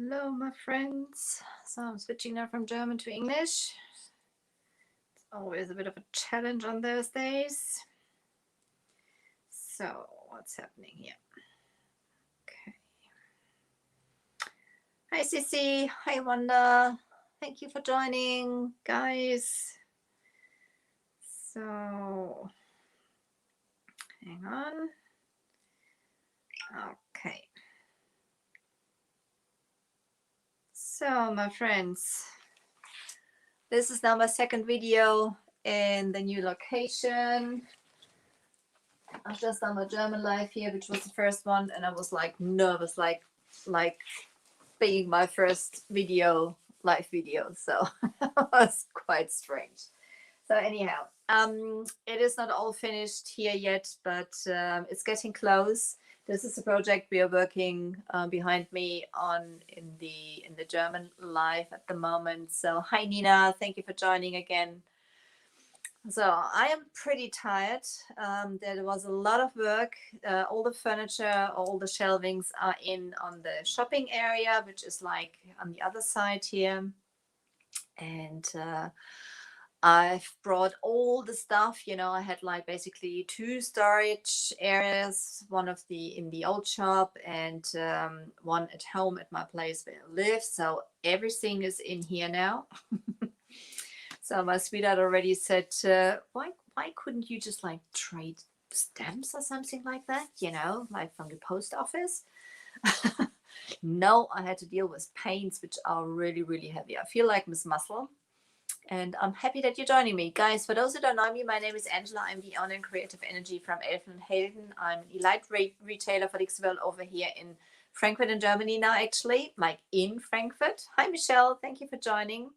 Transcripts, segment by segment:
Hello, my friends. So I'm switching now from German to English. It's always a bit of a challenge on Thursdays. So what's happening here? Okay. Hi, Sissy. Hi, Wanda. Thank you for joining, guys. So hang on. Okay. So, my friends, this is now my second video in the new location. I've just done my German live here, which was the first one, and I was like nervous, like being my first live video. So it was quite strange. So anyhow, it is not all finished here yet, but it's getting close. This is a project we are working behind me on in the German live at the moment. So hi Nina, thank you for joining again. So I am pretty tired. There was a lot of work. All the furniture, all the shelvings are in on the shopping area, which is like on the other side here. And I've brought all the stuff, I had like basically 2 storage areas, one of in the old shop and one at home at my place where I live. So everything is in here now. So my sweetheart already said, why couldn't you just like trade stamps or something like that, like from the post office? No, I had to deal with paints, which are really, really heavy. I feel like Miss Muscle. And I'm happy that you're joining me. Guys, for those who don't know me, my name is Angela. I'm the owner and creative energy from Elfen and Helden. I'm an elite retailer for Dixie Belle over here in Frankfurt in Germany now, actually, like in Frankfurt. Hi, Michelle. Thank you for joining.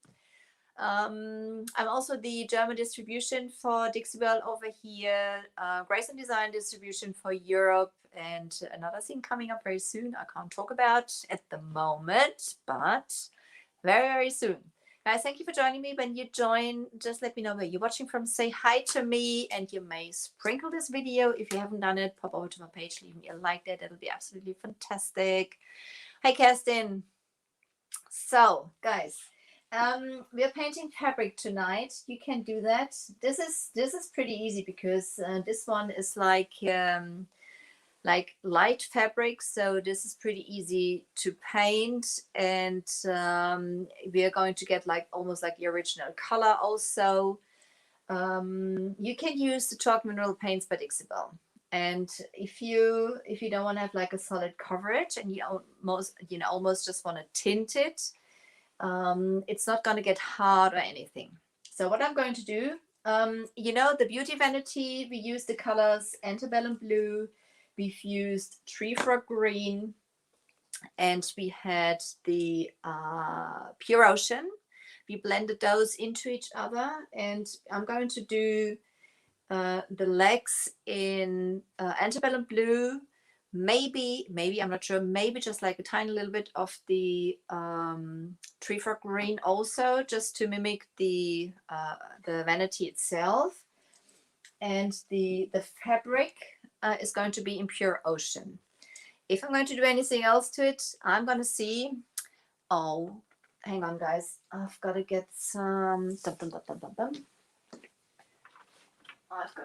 I'm also the German distribution for Dixie Belle over here, Grace and Design distribution for Europe, and another thing coming up very soon I can't talk about at the moment, but very, very soon. Guys, thank you for joining me. When you join, just let me know where you're watching from. Say hi to me, and you may sprinkle this video. If you haven't done it, pop over to my page, leave me a like there. That'll be absolutely fantastic. Hi, Kerstin. So, guys, we are painting fabric tonight. You can do that. This is pretty easy because this one is like light fabric, so this is pretty easy to paint, and we are going to get like almost like the original color also. You can use the chalk mineral paints by Dixie Belle. And if you don't want to have like a solid coverage and you almost just want to tint it, it's not going to get hard or anything. So what I'm going to do, the Beauty Vanity, we use the colors Antebellum Blue, we've used Tree Frog Green, and we had the Pure Ocean. We blended those into each other, and I'm going to do the legs in Antebellum Blue, maybe I'm not sure, maybe just like a tiny little bit of the Tree Frog Green also, just to mimic the Vanity itself. And the fabric is going to be in Pure Ocean. If I'm going to do anything else to it, I'm going to see. Oh, hang on, guys. I've got to get some. I've got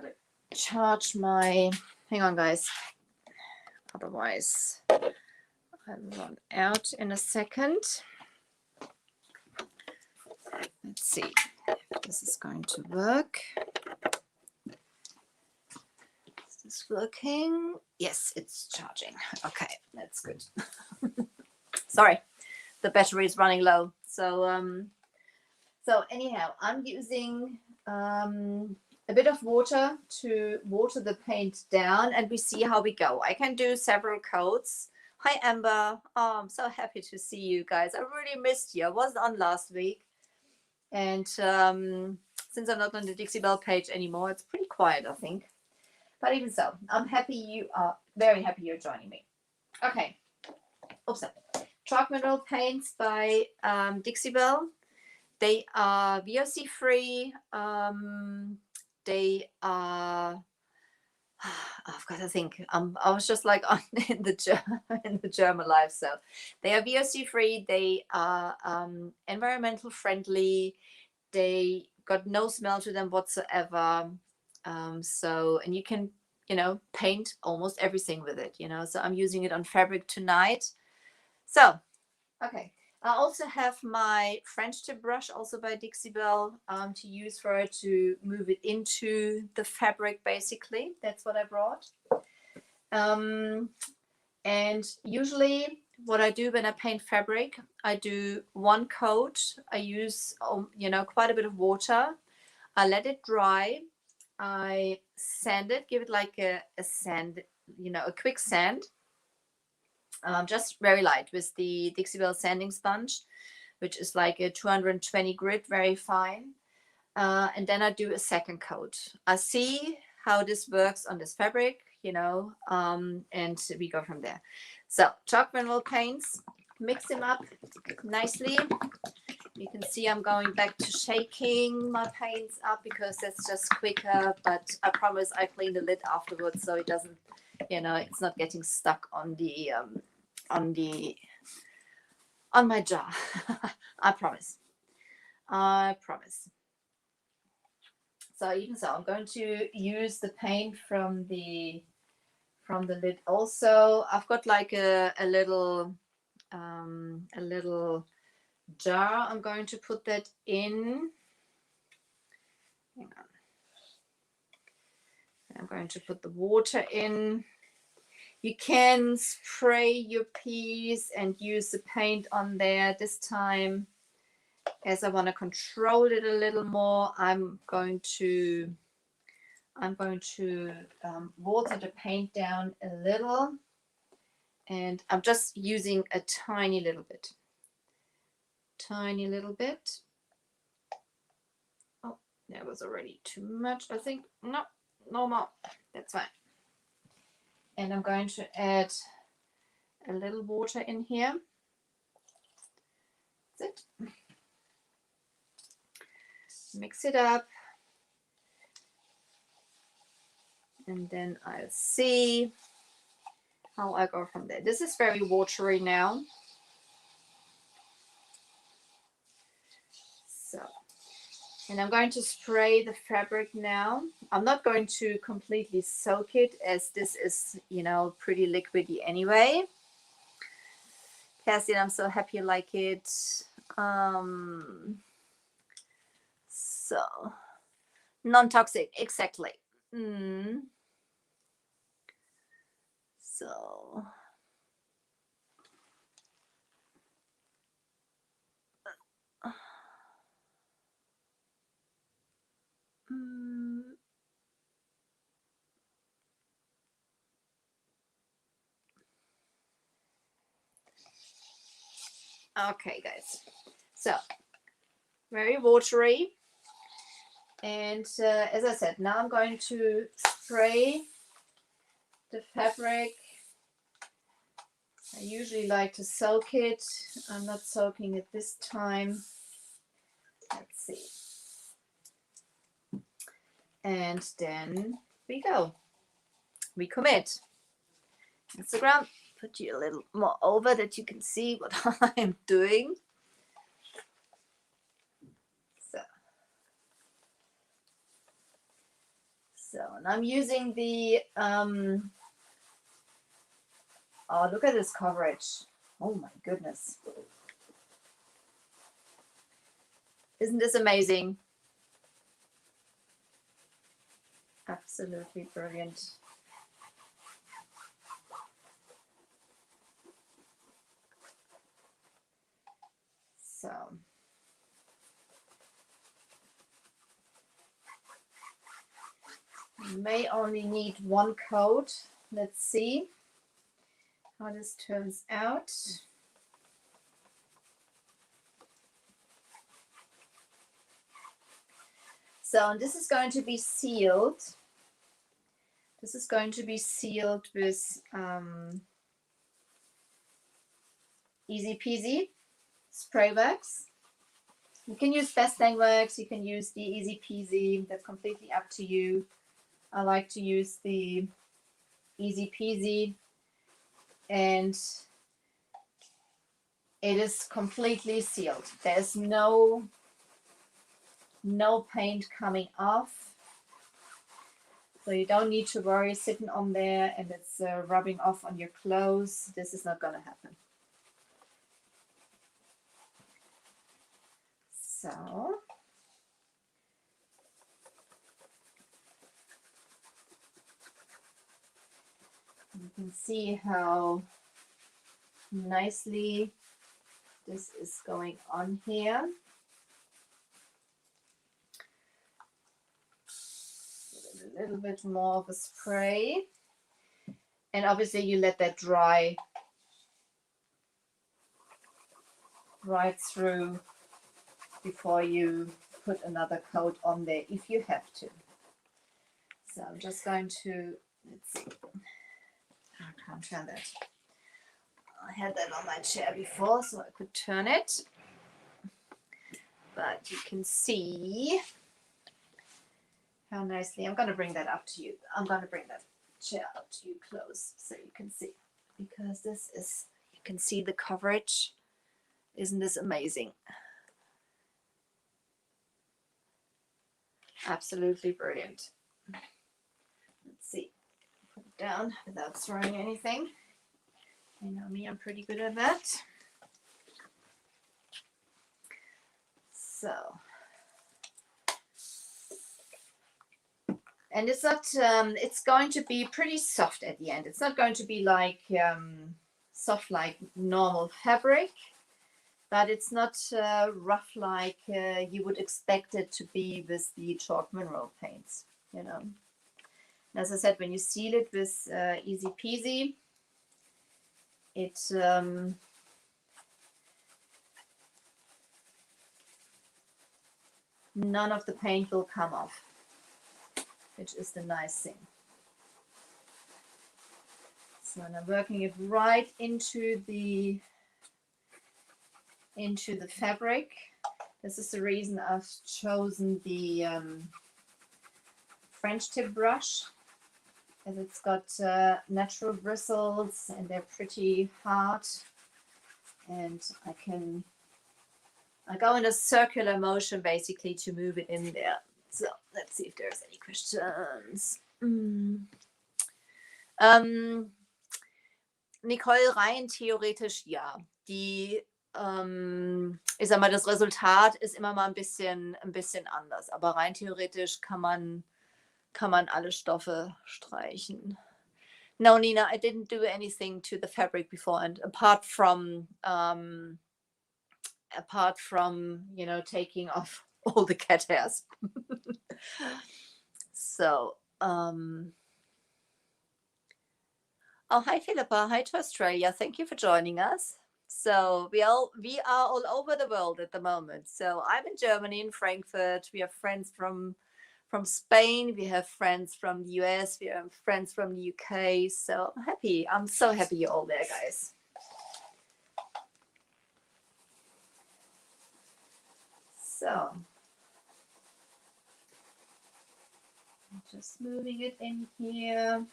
to charge my. Hang on, guys. Otherwise, I'll run out in a second. Let's see if this is going to work. Is this working? Yes, it's charging. Okay, that's good. Sorry, the battery is running low. So anyhow, I'm using a bit of water to water the paint down, and we see how we go. I can do several coats. Hi, Amber. Oh, I'm so happy to see you guys. I really missed you. I wasn't on last week. And since I'm not on the Dixie Belle page anymore, it's pretty quiet, I think. But even so, I'm happy you are, very happy you're joining me. Okay. Oops. Chalk mineral paints by Dixie Belle. They are VOC free. They are, I've got to think. I was just like on in the German life. So they are VOC free. They are environmental friendly. They got no smell to them whatsoever. So, and you can, paint almost everything with it. So I'm using it on fabric tonight. So, okay. I also have my French tip brush, also by Dixie Belle, to use for it to move it into the fabric, basically. That's what I brought. And usually what I do when I paint fabric, I do one coat. I use, quite a bit of water. I let it dry. I sand it, give it like a sand, a quick sand. Just very light with the Dixie Belle sanding sponge, which is like a 220 grit, very fine. And then I do a second coat. I see how this works on this fabric, and we go from there. So chalk mineral paints, mix them up nicely. You can see I'm going back to shaking my paints up because that's just quicker, but I promise I clean the lid afterwards so it doesn't, it's not getting stuck on my jar. I promise. So even so, I'm going to use the paint from the lid also. I've got like a little jar. I'm going to put that in. Hang on. I'm going to put the water in. You can spray your piece and use the paint on there. This time, as I want to control it a little more, I'm going to water the paint down a little, and I'm just using a tiny little bit. Oh, that was already too much, I think. No more. That's fine. And I'm going to add a little water in here. That's it. Mix it up. And then I'll see how I go from there. This is very watery now. So, and I'm going to spray the fabric now. I'm not going to completely soak it, as this is, pretty liquidy anyway. Cassian, I'm so happy you like it. So, non-toxic, exactly. So, okay, guys. So, very watery. And as I said, now I'm going to spray the fabric. I usually like to soak it. I'm not soaking it this time. Let's see. And then we go. We commit. Instagram, put you a little more over that you can see what I'm doing. So, and I'm using the, oh, look at this coverage. Oh my goodness. Isn't this amazing? Absolutely brilliant. So, you may only need one coat. Let's see how this turns out. So, and this is going to be sealed. This is going to be sealed with Easy Peasy spray wax. You can use Best Dang wax, you can use the Easy Peasy, that's completely up to you. I like to use the easy peasy, and it is completely sealed. There's no paint coming off, so you don't need to worry sitting on there and it's rubbing off on your clothes. This is not gonna happen. So you can see how nicely this is going on here. A little bit more of a spray, and obviously you let that dry right through before you put another coat on there if you have to. So I'm just going to, let's see, I can't turn that. I had that on my chair before so I could turn it, but you can see how nicely, I'm going to bring that up to you. I'm going to bring that chair up to you close so you can see, because this is, you can see the coverage. Isn't this amazing? Absolutely brilliant. Let's see, put it down without throwing anything. You know me, I'm pretty good at that. So, and it's not, it's going to be pretty soft at the end. It's not going to be like soft like normal fabric, but it's not rough like you would expect it to be with the chalk mineral paints, you know. And as I said, when you seal it with easy peasy, it none of the paint will come off, which is the nice thing. So I'm working it right into the fabric. This is the reason I've chosen the French tip brush, as it's got natural bristles and they're pretty hard, and I go in a circular motion basically to move it in there. So let's see if there's any questions. Nicole, rein theoretisch ja. Die, ich sag mal, das Resultat ist immer mal ein bisschen anders, aber rein theoretisch kann man alle Stoffe streichen. No, Nina, I didn't do anything to the fabric before, and apart from you know, taking off all the cat hairs. So oh, hi Philippa, hi to Australia, thank you for joining us. So we are all over the world at the moment. So I'm in Germany, in Frankfurt. We have friends from Spain, we have friends from the US, we have friends from the UK. So I'm happy, I'm so happy you're all there, guys. So just moving it in here.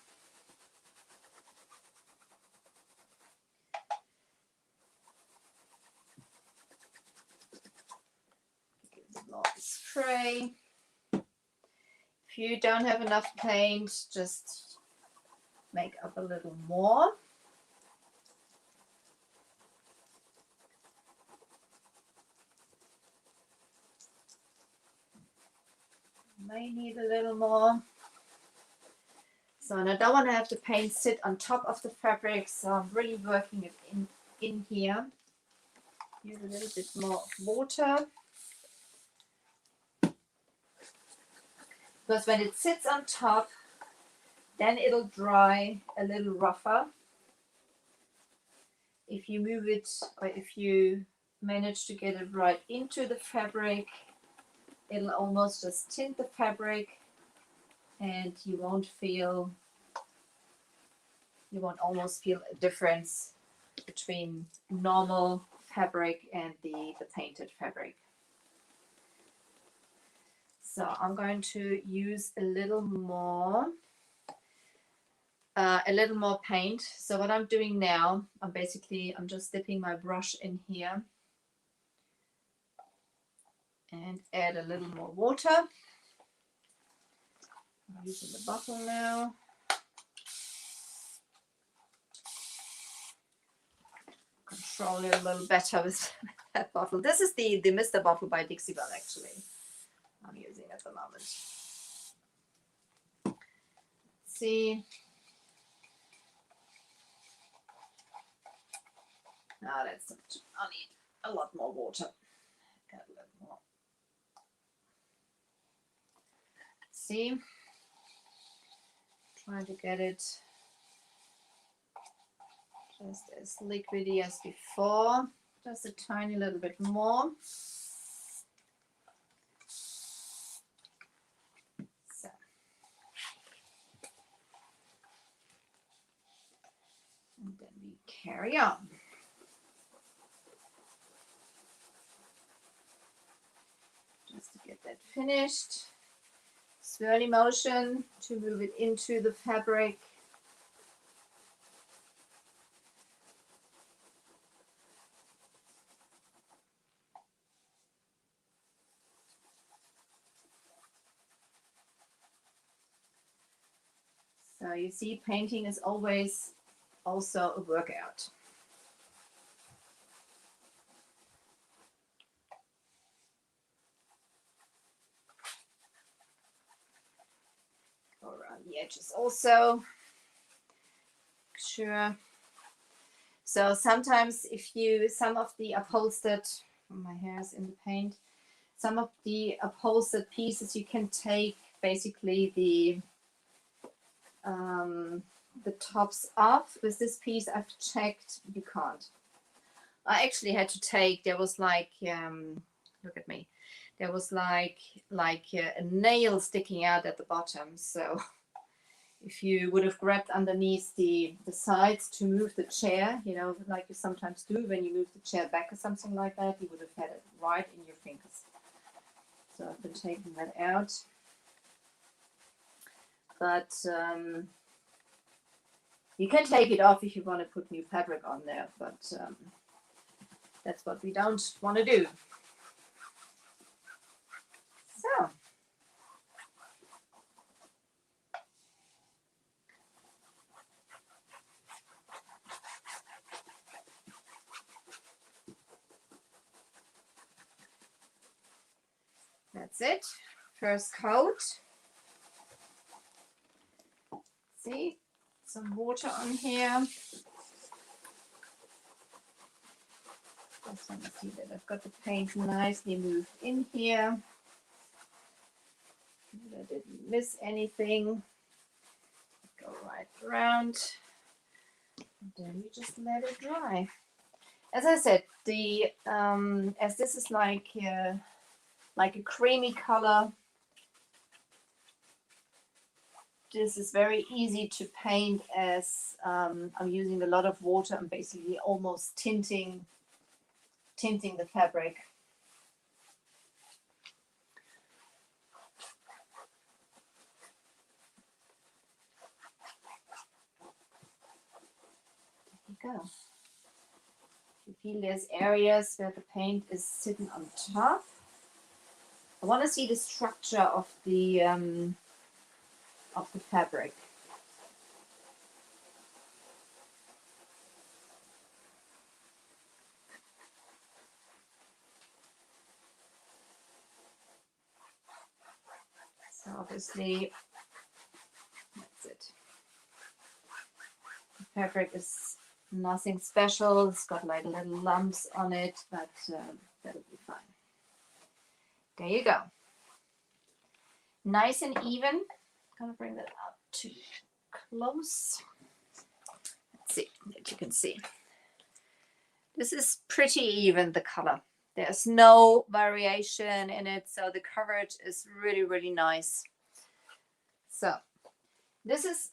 More spray. If you don't have enough paint, just make up a little more. May need a little more. So, and I don't want to have the paint sit on top of the fabric, so I'm really working it in here. Use a little bit more water. Because when it sits on top, then it'll dry a little rougher. If you move it, or if you manage to get it right into the fabric, it'll almost just tint the fabric, and you won't almost feel a difference between normal fabric and the painted fabric. So I'm going to use a little more a little more paint. So what I'm doing now, I'm just dipping my brush in here and add a little more water. I'm using the bottle now. Control it a little better with that bottle. This is the Mr. bottle by Dixie Belle, actually. I'm using at the moment. See. Ah, that's not too, I need a lot more water. Add a little more. See. Trying to get it just as liquidy as before. Just a tiny little bit more. So. And then we carry on. Just to get that finished. Swirly motion to move it into the fabric. So you see, painting is always also a workout. Go around the edges also. Sure. So sometimes some of the upholstered, my hair is in the paint, some of the upholstered pieces you can take basically the tops off. With this piece I've checked, you can't. I actually had to take, there was like, look at me, there was like a nail sticking out at the bottom. So if you would have grabbed underneath the sides to move the chair, you know, like you sometimes do when you move the chair back or something like that, you would have had it right in your fingers. So I've been taking that out. But you can take it off if you want to put new fabric on there, but that's what we don't want to do. So. That's it. First coat. See, some water on here. Just want to see that I've got the paint nicely moved in here. That I didn't miss anything. Go right around. And then you just let it dry. As I said, as this is like a creamy color, this is very easy to paint, as I'm using a lot of water. I'm basically almost tinting the fabric. There you go. You feel there's areas where the paint is sitting on top. I want to see the structure of the fabric. So obviously, that's it. The fabric is nothing special. It's got like little lumps on it, but that'll be fine. There you go. Nice and even. I'm gonna bring that up to close. Let's see if you can see. This is pretty even, the color. There's no variation in it, so the coverage is really, really nice. So this is,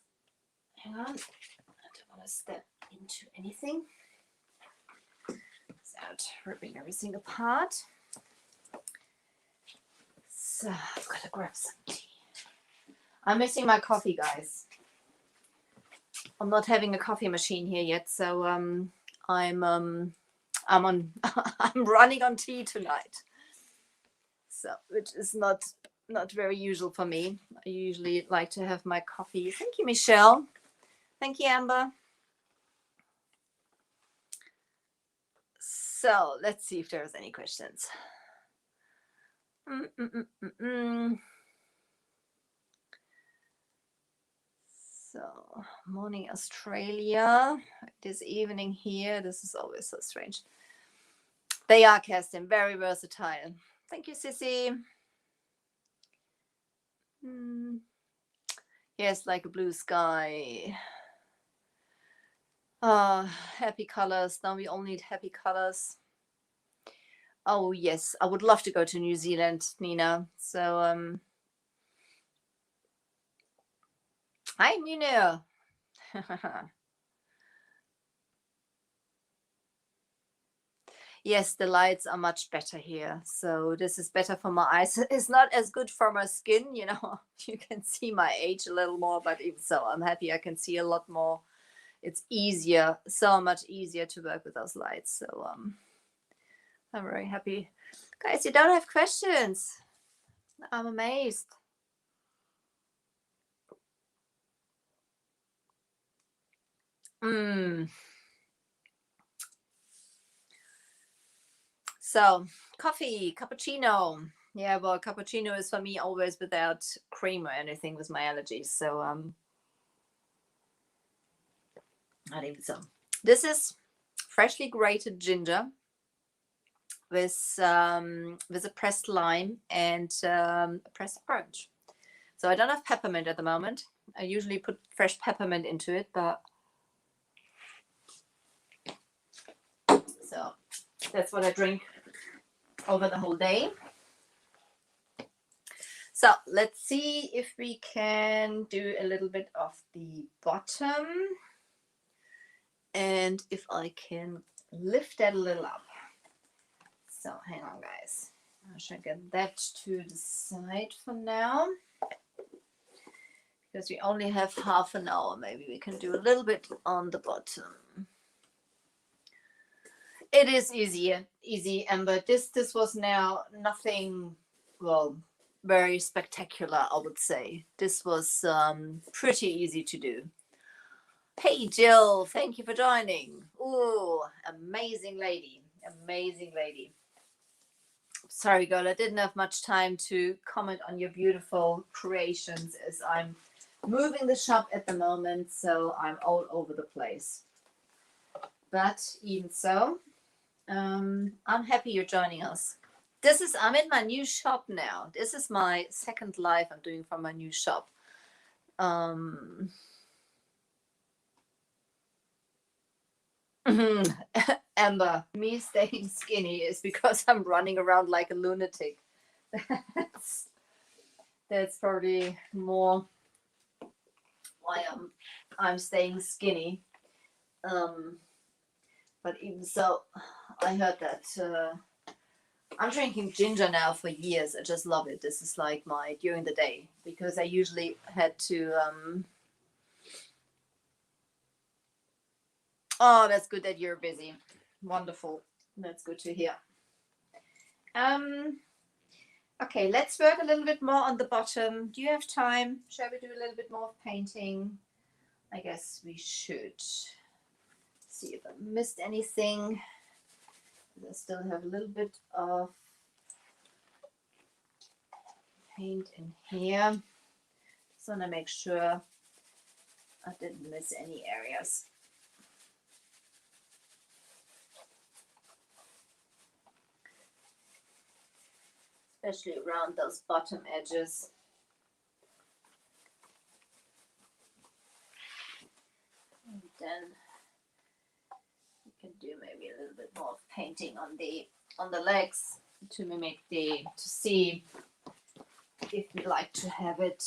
hang on, I don't want to step into anything without ripping everything apart. So I've got to grab some tea. I'm missing my coffee, guys. I'm not having a coffee machine here yet, so I'm on I'm running on tea tonight. So which is not very usual for me. I usually like to have my coffee. Thank you, Michelle. Thank you, Amber. So let's see if there's any questions. So morning Australia, this evening here. This is always so strange. They are, Kerstin, very versatile. Thank you, Sissy. Yes, like a blue sky. Happy colors. Now we all need happy colors. Oh yes, I would love to go to New Zealand, Nina. So hi, Munir. Yes, the lights are much better here. So this is better for my eyes. It's not as good for my skin, you know. You can see my age a little more, but even so, I'm happy I can see a lot more. It's easier, so much easier to work with those lights. So I'm very happy. Guys, you don't have questions. I'm amazed. So coffee, cappuccino. Yeah, well, cappuccino is for me always without cream or anything with my allergies. So not even so. This is freshly grated ginger with a pressed lime and a pressed orange. So I don't have peppermint at the moment. I usually put fresh peppermint into it, but so that's what I drink over the whole day. So let's see if we can do a little bit of the bottom and if I can lift that a little up. So hang on, guys. I should get that to the side for now because we only have half an hour. Maybe we can do a little bit on the bottom. It is easy, Amber. This was now nothing, well, very spectacular, I would say. This was pretty easy to do. Hey, Jill, thank you for joining. Ooh, amazing lady. Amazing lady. Sorry, girl, I didn't have much time to comment on your beautiful creations as I'm moving the shop at the moment, so I'm all over the place. But even so, I'm happy you're joining us. I'm in my new shop now. This is my second live I'm doing from my new shop. Amber, me staying skinny is because I'm running around like a lunatic. That's probably more why I'm staying skinny. But even so, I heard that I'm drinking ginger now for years. I just love it. This is like my during the day because I usually had to. Oh, that's good that you're busy. Wonderful. That's good to hear. Okay, let's work a little bit more on the bottom. Do you have time? Shall we do a little bit more of painting? I guess we should. See if I missed anything. I still have a little bit of paint in here. Just want to make sure I didn't miss any areas. Especially around those bottom edges. And then we can do maybe a little bit more of painting on the legs to mimic to see if we like to have it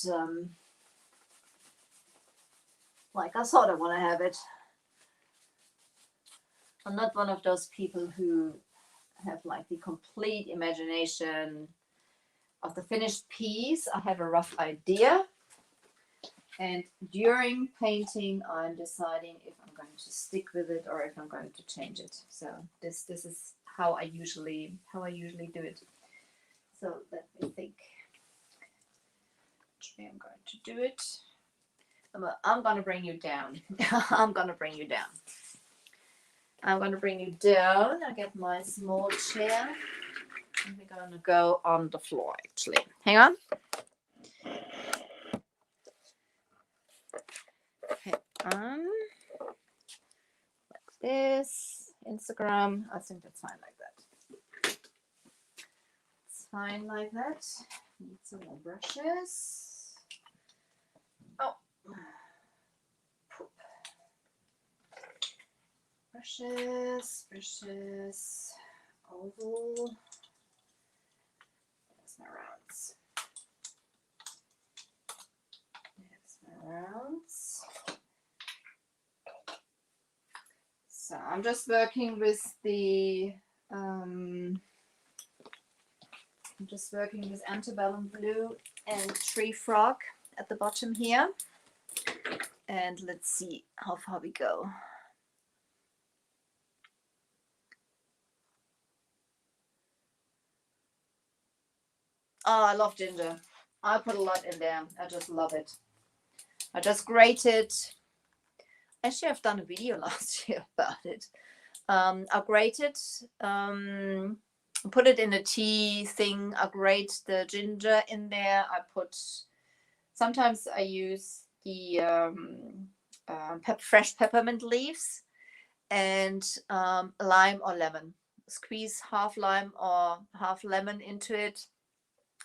like I sort of want to have it. I'm not one of those people who have like the complete imagination of the finished piece. I have a rough idea, And during painting, I'm deciding if I'm going to stick with it or if I'm going to change it. So this is how I usually do it. So let me think. Which way I'm going to do it. I'm going to bring you down. I'm going to bring you down. I'm going to bring you down. I get my small chair. And we're going to go on the floor, actually. Hang on. Hang on. Like this. Instagram. I think that's fine like that. It's fine like that. Need some more brushes. Oh. Poop. Brushes. Oval. There's my rounds. So I'm just working with the Antebellum Blue and Tree Frog at the bottom here, and let's see how far we go. Oh, I love ginger. I put a lot in there. I just love it. I just grated. Actually, I've done a video last year about it. I grated, put it in a tea thing. I grate the ginger in there. Sometimes I use the fresh peppermint leaves and lime or lemon. Squeeze half lime or half lemon into it,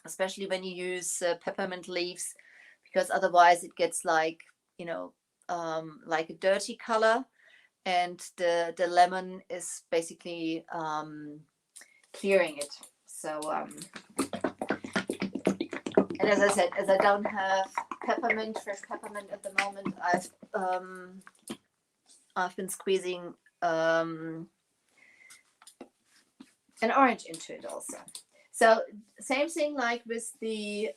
especially when you use peppermint leaves, because otherwise it gets like, like a dirty color, and the lemon is basically clearing it. So and as I said, as I don't have fresh peppermint at the moment, I've been squeezing an orange into it also. So same thing like with the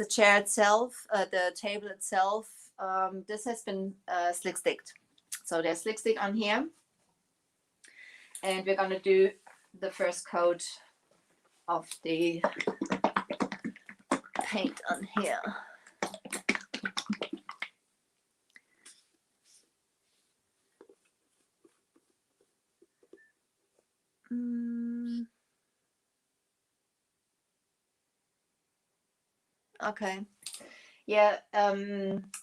chair itself, the table itself. This has been slick sticked. So there's slick stick on here, and we're gonna do the first coat of the paint on here. Okay. Yeah,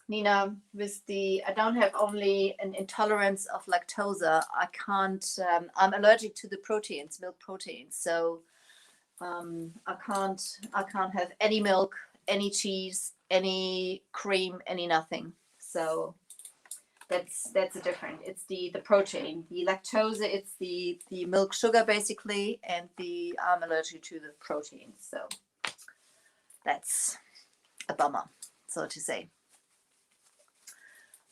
Nina, I don't have only an intolerance of lactose. I can't, I'm allergic to the proteins, milk proteins. So I can't have any milk, any cheese, any cream, any nothing. So that's a different. It's the protein. The lactose, it's the milk sugar basically, and I'm allergic to the protein. So that's a bummer, so to say.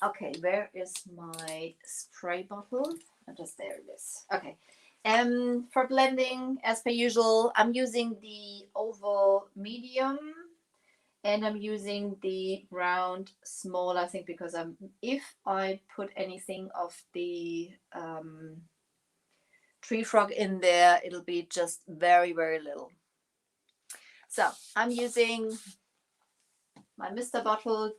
Okay, where is my spray bottle? Just there it is. Okay. For blending, as per usual, I'm using the oval medium, and I'm using the round small, I think, because if I put anything of the Tree Frog in there, it'll be just very, very little. So I'm using my Mr. bottle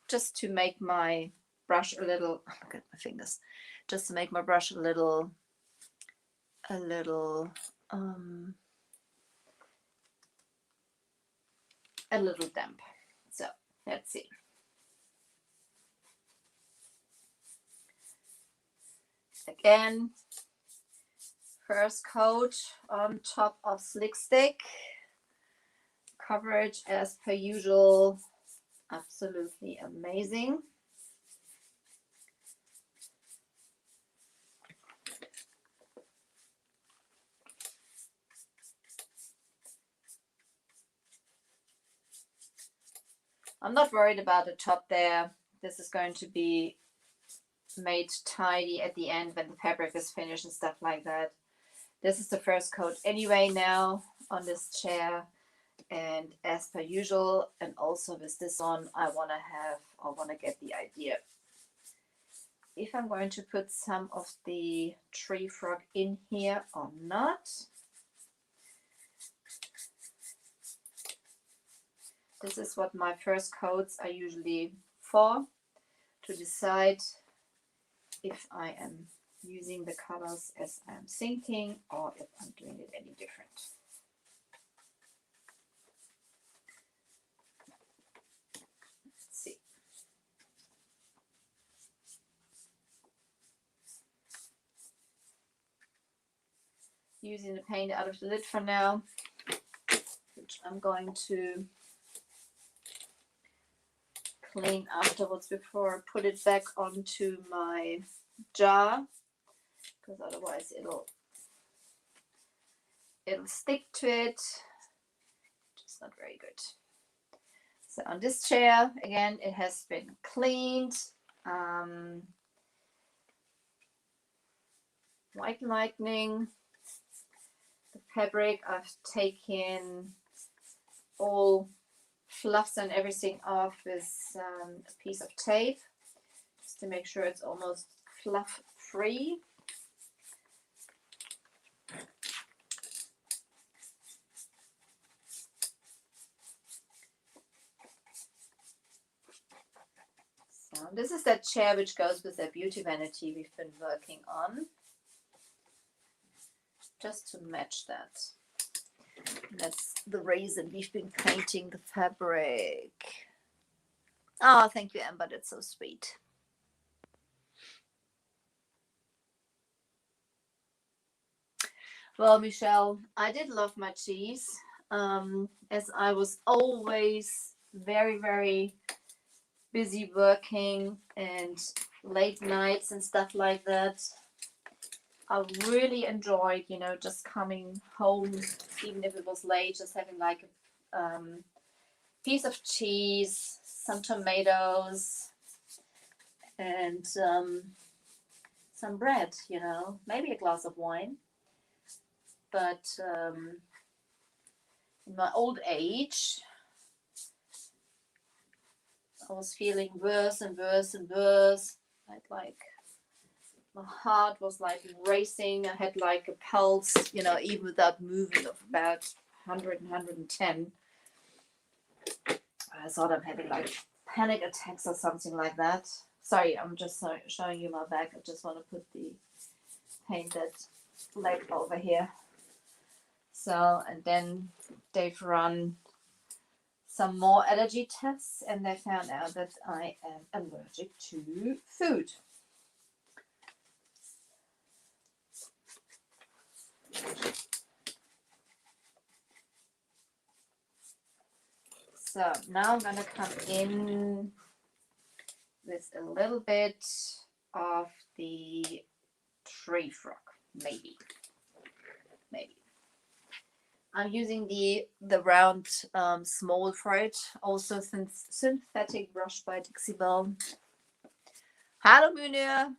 just to make my brush a little, look at my fingers, just to make my brush a little damp. So let's see. Again, first coat on top of Slick Stick. Coverage as per usual, absolutely amazing. I'm not worried about the top there. This is going to be made tidy at the end when the fabric is finished and stuff like that. This is the first coat anyway now on this chair. And as per usual, and also with this one, I want to get the idea if I'm going to put some of the tree frog in here or not. This is what my first coats are usually for, to decide if I am using the colors as I'm thinking or if I'm doing it any different. Let's see. Using the paint out of the lid for now, which I'm going to clean afterwards before I put it back onto my jar, because otherwise it'll stick to it, which is not very good. So on this chair, again, it has been cleaned. White lightning. The fabric, I've taken all fluffs and everything off with a piece of tape, just to make sure it's almost fluff free. So this is that chair which goes with that beauty vanity we've been working on, just to match that. That's the reason we've been painting the fabric. Oh, thank you, Amber. That's so sweet. Well, Michelle, I did love my cheese, as I was always very, very busy working and late nights and stuff like that. I really enjoyed, you know, just coming home, even if it was late, just having like a piece of cheese, some tomatoes, and some bread, you know, maybe a glass of wine. But in my old age, I was feeling worse and worse and worse. Like my heart was like racing. I had like a pulse, you know, even without moving, of about 100 and 110. I thought I'm having like panic attacks or something like that. Sorry, I'm just showing you my back. I just want to put the painted leg over here. So, and then they've run some more allergy tests and they found out that I am allergic to food. So now I'm going to come in with a little bit of the tree frog, maybe. I'm using the round small thread, also synthetic brush by Dixie Belle. Hallo Müne,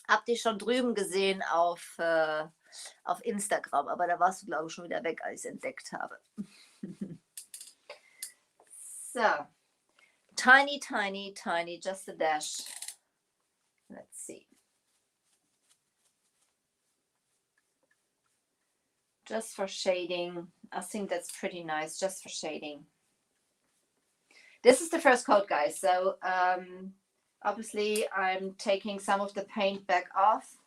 hab dich schon drüben gesehen auf Instagram, aber da warst du, glaube ich, schon wieder weg, als ich es entdeckt habe. So, tiny, tiny, tiny, just a dash. Let's see. Just for shading. I think that's pretty nice, just for shading. This is the first coat, guys. So obviously I'm taking some of the paint back off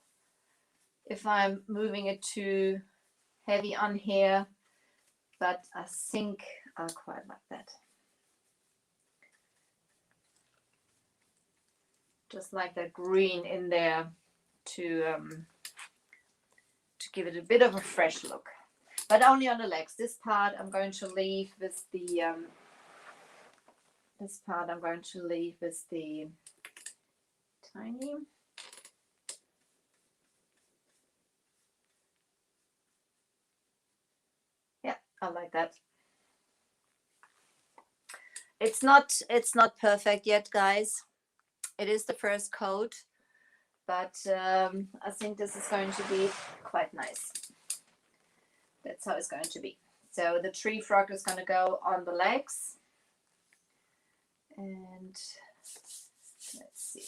if I'm moving it too heavy on here, but I think I quite like that. Just like that green in there to give it a bit of a fresh look, but only on the legs. This part I'm going to leave with the tiny. Yeah, I like that. It's not perfect yet, guys. It is the first coat, but I think this is going to be quite nice. That's how it's going to be. So the tree frog is going to go on the legs. And let's see.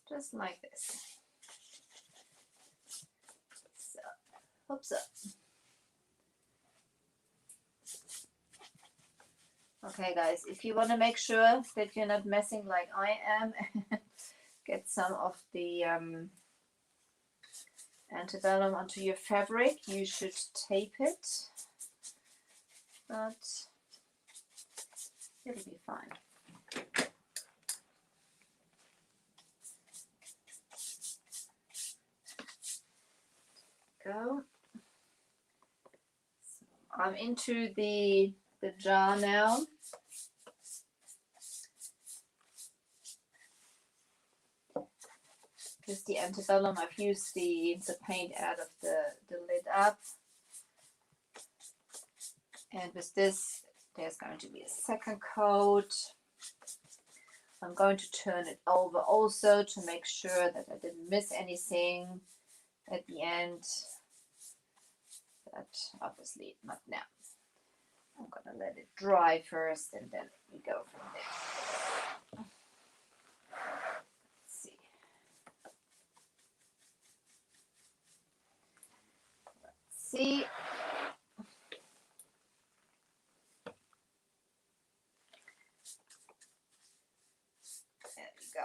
Just like this. So, hoops up. Okay, guys, if you want to make sure that you're not messing like I am and get some of the antebellum onto your fabric, you should tape it, but it'll be fine. Go. So I'm into the jar now. Because the antebellum, I've used the paint out of the lid up. And with this, there's going to be a second coat. I'm going to turn it over also to make sure that I didn't miss anything at the end. But obviously not now. I'm going to let it dry first and then we go from there. Let's see. Let's see. There we go.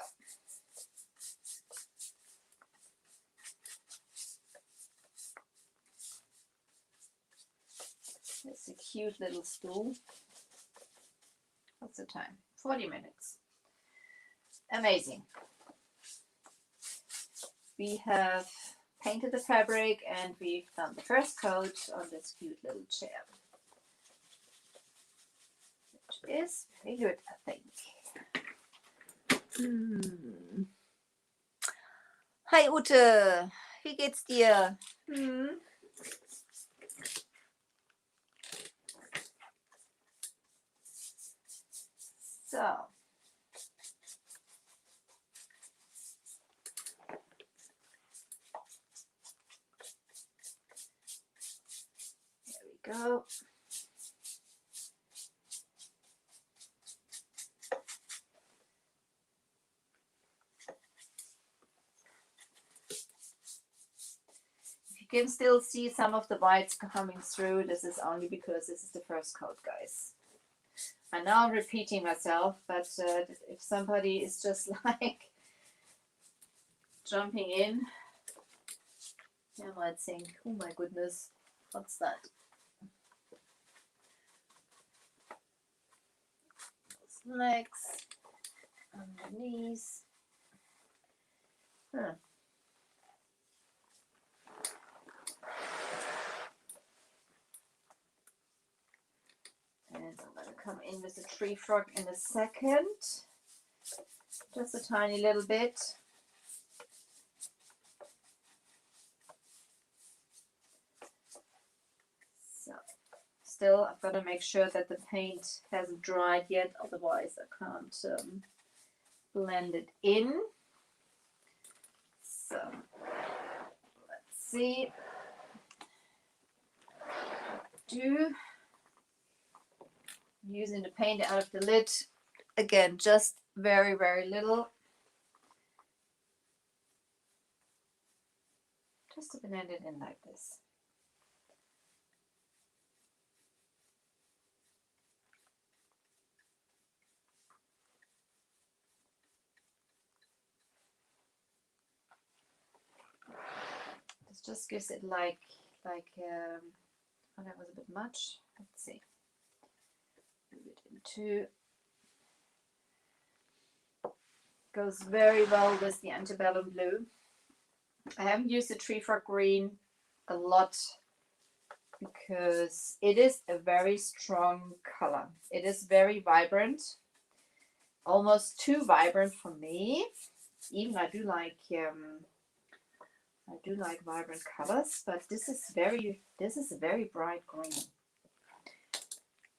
It's a cute little stool. What's the time? 40 minutes. Amazing. We have painted the fabric and we've done the first coat on this cute little chair. Which is very good, I think. Hi Ute, wie geht's dir? So. There we go. You can still see some of the whites coming through. This is only because this is the first coat, guys. I know I'm repeating myself, but if somebody is just like jumping in, you might think, oh my goodness, what's that? Those legs, underneath. Huh. And I'm going to come in with the tree frog in a second. Just a tiny little bit. So, still I've got to make sure that the paint hasn't dried yet, otherwise I can't blend it in. So, let's see. Using the paint out of the lid, again, just very, very little. Just to blend it in like this. This just gives it like oh, that was a bit much. Let's see. Move it into. Goes very well with the antebellum blue. I haven't used the tree frog green a lot because it is a very strong color. It is very vibrant, almost too vibrant for me. Even I do like vibrant colors, but this is a very bright green.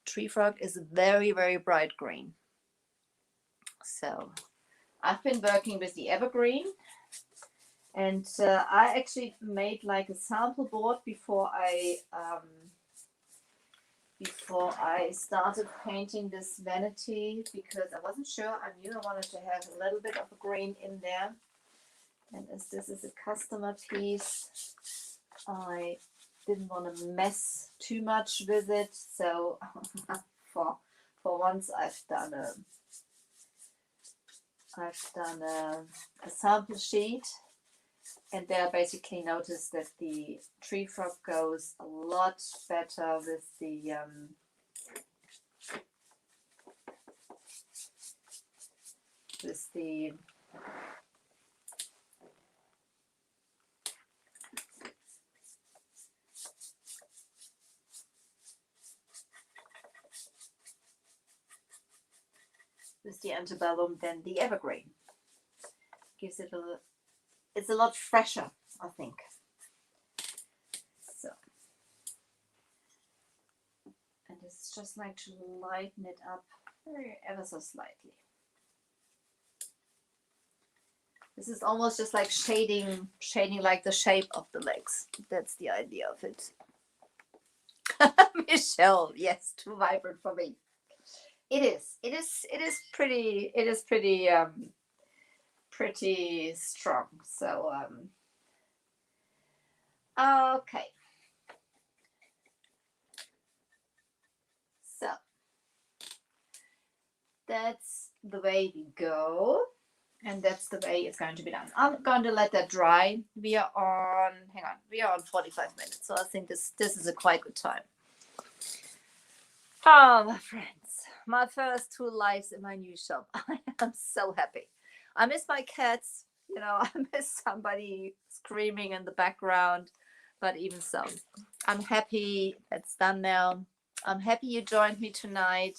Tree frog is very, very bright green. So I've been working with the evergreen, and I actually made like a sample board before I started painting this vanity, because I wasn't sure. I knew I wanted to have a little bit of a green in there, and as this is a customer piece, I didn't want to mess too much with it. So for once I've done a sample sheet, and there I basically noticed that the tree frog goes a lot better with the antebellum than the evergreen. Gives it it's a lot fresher, I think. So, and it's just like to lighten it up ever so slightly. This is almost just like shading like the shape of the legs. That's the idea of it. Michelle, yes, too vibrant for me. It is pretty strong. So okay. So that's the way we go, and that's the way it's going to be done. I'm going to let that dry. We are on 45 minutes, so I think this is a quite good time. Oh, my friends, my first 2 lives in my new shop. I am so happy. I miss my cats, I miss somebody screaming in the background, but even so, I'm happy that's done now. I'm happy you joined me tonight.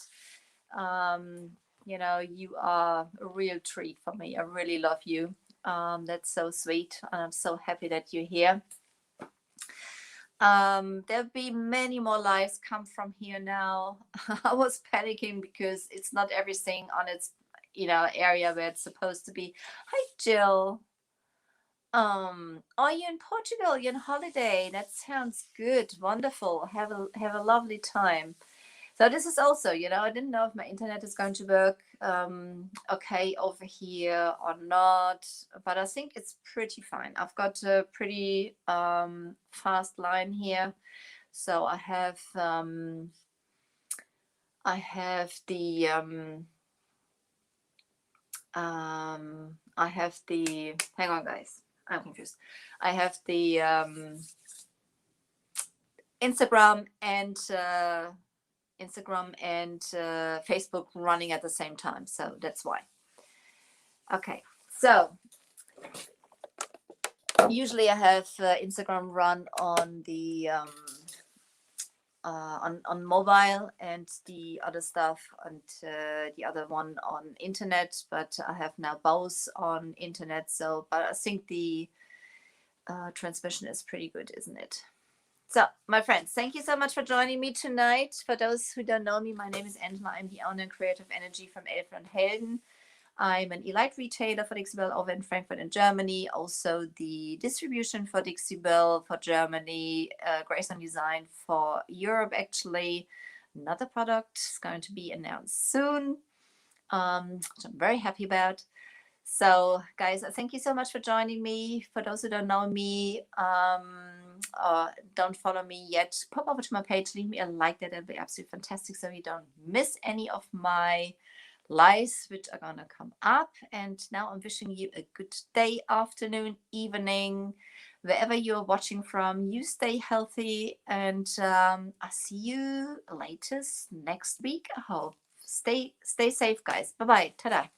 You are a real treat for me. I really love you. That's so sweet, and I'm so happy that you're here. There'll be many more lives come from here now. I was panicking because it's not everything on its area where it's supposed to be. Hi, Jill. Are you in Portugal? You're on holiday? That sounds good. Wonderful. Have a lovely time. So this is also, I didn't know if my internet is going to work okay over here or not, but I think it's pretty fine. I've got a pretty fast line here, so I have the hang on, guys, I'm confused. I have the Instagram and Facebook running at the same time, so that's why. Okay, so usually I have Instagram run on the on mobile, and the other stuff and the other one on internet, but I have now both on internet. So, but I think the transmission is pretty good, isn't it? So, my friends, thank you so much for joining me tonight. For those who don't know me, my name is Angela. I'm the owner and creator of Energy from Elfen und Helden. I'm an elite retailer for Dixie Belle over in Frankfurt in Germany. Also the distribution for Dixie Belle for Germany, Grace on Design for Europe, actually. Another product is going to be announced soon, which I'm very happy about. So, guys, thank you so much for joining me. For those who don't know me, don't follow me yet, pop over to my page, leave me a like. That'd be absolutely fantastic, so you don't miss any of my lives which are gonna come up. And now I'm wishing you a good day, afternoon, evening, wherever you're watching from. You stay healthy, and I'll see you latest next week, I hope. Stay safe, guys. Bye bye. Ta-da.